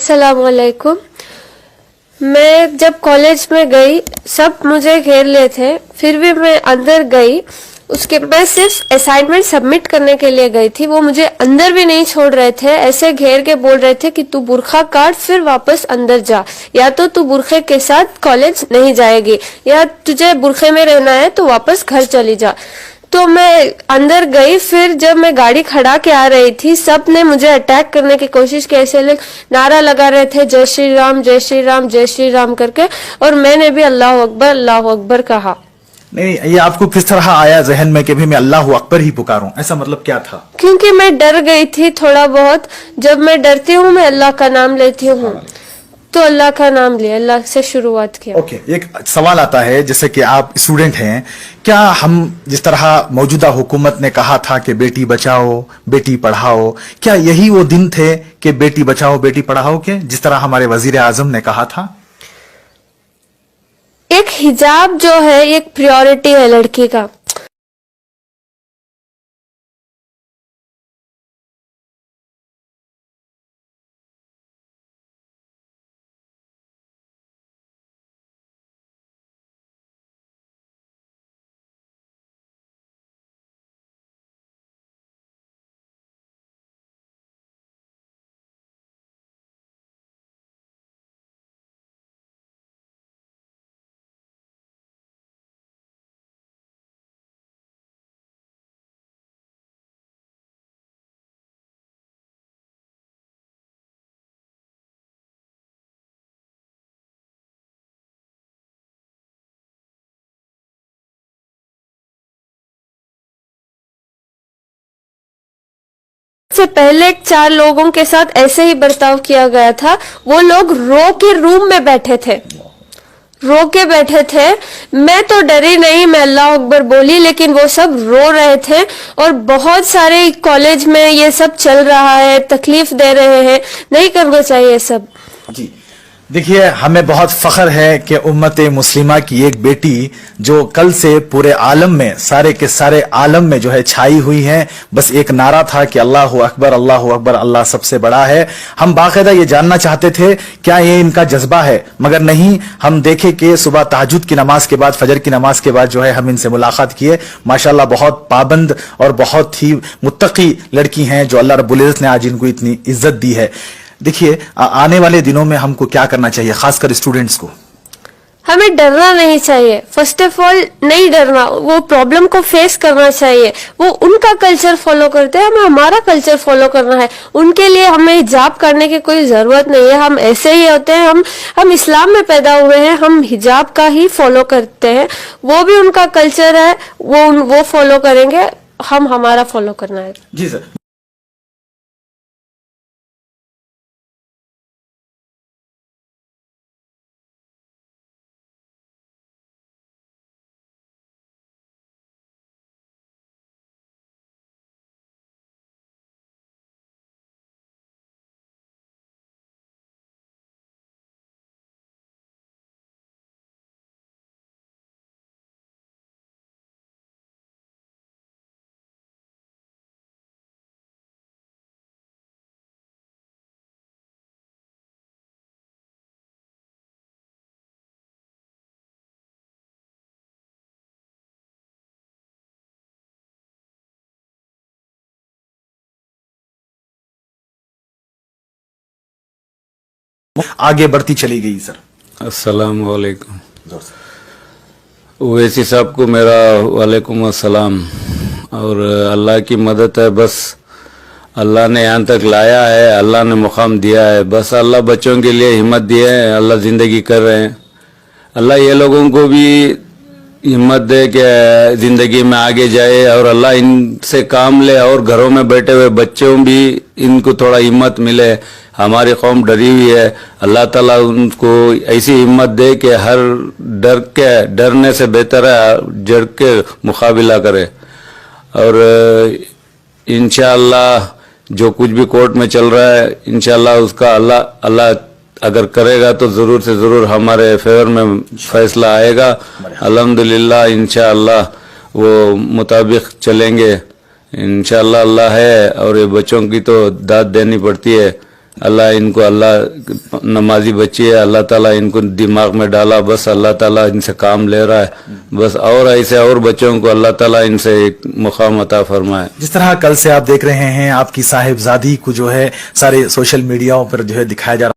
अस्सलामुअलैकुम। मैं जब कॉलेज में गई सब मुझे घेर लिए थे, फिर भी मैं अंदर गई। उसके मैं सिर्फ असाइनमेंट सबमिट करने के लिए गई थी। वो मुझे अंदर भी नहीं छोड़ रहे थे, ऐसे घेर के बोल रहे थे कि तू बुर्खा काट फिर वापस अंदर जा, या तो तू बुर्खे के साथ कॉलेज नहीं जाएगी, या तुझे बुर्खे में रहना है तो वापस घर चली जा। तो मैं अंदर गई। फिर जब मैं गाड़ी खड़ा के आ रही थी, सब ने मुझे अटैक करने की कोशिश की। ऐसे लोग नारा लगा रहे थे, जय श्री राम जय श्री राम जय श्री राम करके, और मैंने भी अल्लाह अकबर कहा। नहीं, ये आपको किस तरह आया जहन में कि भी मैं अल्लाह अकबर ही पुकारूं? ऐसा मतलब क्या था? क्योंकि मैं डर गई थी थोड़ा बहुत। जब मैं डरती हूँ मैं अल्लाह का नाम लेती हूँ, तो अल्लाह का नाम लिया, अल्लाह से शुरुआत किया। ओके, एक सवाल आता है, जैसे कि आप स्टूडेंट हैं, क्या हम जिस तरह मौजूदा हुकूमत ने कहा था कि बेटी बचाओ बेटी पढ़ाओ, क्या यही वो दिन थे कि बेटी बचाओ बेटी पढ़ाओ के, जिस तरह हमारे वजीर आजम ने कहा था? एक हिजाब जो है एक प्रायोरिटी है लड़की का। से पहले 4 लोगों के साथ ऐसे ही बर्ताव किया गया था। वो लोग रो के रूम में बैठे थे, रो के बैठे थे। मैं तो डरी नहीं, मैं अल्लाह अकबर बोली, लेकिन वो सब रो रहे थे। और बहुत सारे कॉलेज में ये सब चल रहा है, तकलीफ दे रहे हैं, नहीं करना चाहिए सब। जी देखिए, हमें बहुत फख्र है कि उम्मत मुस्लिमा की एक बेटी जो कल से पूरे आलम में, सारे के सारे आलम में जो है छाई हुई है। बस एक नारा था कि अल्लाह अकबर अल्लाह सबसे बड़ा है। हम बाकायदा ये जानना चाहते थे क्या ये इनका जज्बा है, मगर नहीं। हम देखे कि सुबह तहज्जुद की नमाज के बाद, फजर की नमाज के बाद जो है हम इनसे मुलाकात किए। माशाल्लाह बहुत पाबंद और बहुत ही मुत्तकी लड़की हैं, जो अल्लाह रब्बुल इज्जत ने आज इनको इतनी इज्जत दी है। देखिए, आने वाले दिनों में हमको क्या करना चाहिए, खासकर स्टूडेंट्स को? हमें डरना नहीं चाहिए। फर्स्ट ऑफ ऑल नहीं डरना, वो प्रॉब्लम को फेस करना चाहिए। वो उनका कल्चर फॉलो करते हैं, हमें हमारा कल्चर फॉलो करना है। उनके लिए हमें हिजाब करने की कोई जरूरत नहीं है। हम ऐसे ही होते हैं, हम इस्लाम में पैदा हुए हैं, हम हिजाब का ही फॉलो करते हैं। वो भी उनका कल्चर है, वो फॉलो करेंगे, हम हमारा फॉलो करना है। जी सर। आगे बढ़ती चली गई सर। अस्सलाम वालेकुम। ओवैसी साहब को मेरा वालेकुम अस्सलाम। और अल्लाह की मदद है, बस अल्लाह ने यहाँ तक लाया है, अल्लाह ने मुकाम दिया है। बस अल्लाह बच्चों के लिए हिम्मत दिए है, अल्लाह ज़िंदगी कर रहे हैं। अल्लाह ये लोगों को भी हिम्मत दे कि ज़िंदगी में आगे जाए, और अल्लाह इनसे काम ले, और घरों में बैठे हुए बच्चों भी इनको थोड़ा हिम्मत मिले। हमारी कौम डरी हुई है, अल्लाह ताला उनको ऐसी हिम्मत दे कि हर डरने से बेहतर है डर के मुकाबला करे। और इंशाअल्लाह जो कुछ भी कोर्ट में चल रहा है, इंशाअल्लाह उसका अल्लाह अगर करेगा तो ज़रूर से ज़रूर हमारे फेवर में फैसला आएगा। अल्हम्दुलिल्लाह इंशाअल्लाह वो मुताबिक चलेंगे। इंशाअल्लाह अल्लाह है, और ये बच्चों की तो दाद देनी पड़ती है। अल्लाह इनको, अल्लाह नमाजी बच्ची है, अल्लाह ताला इनको दिमाग में डाला, बस अल्लाह ताला इनसे काम ले रहा है बस, और ऐसे और बच्चों को अल्लाह ताला इनसे एक मुकाम अता फरमाए। जिस तरह कल से आप देख रहे हैं आपकी साहिबजादी को जो है सारे सोशल मीडियाओं पर जो है दिखाया जा रहा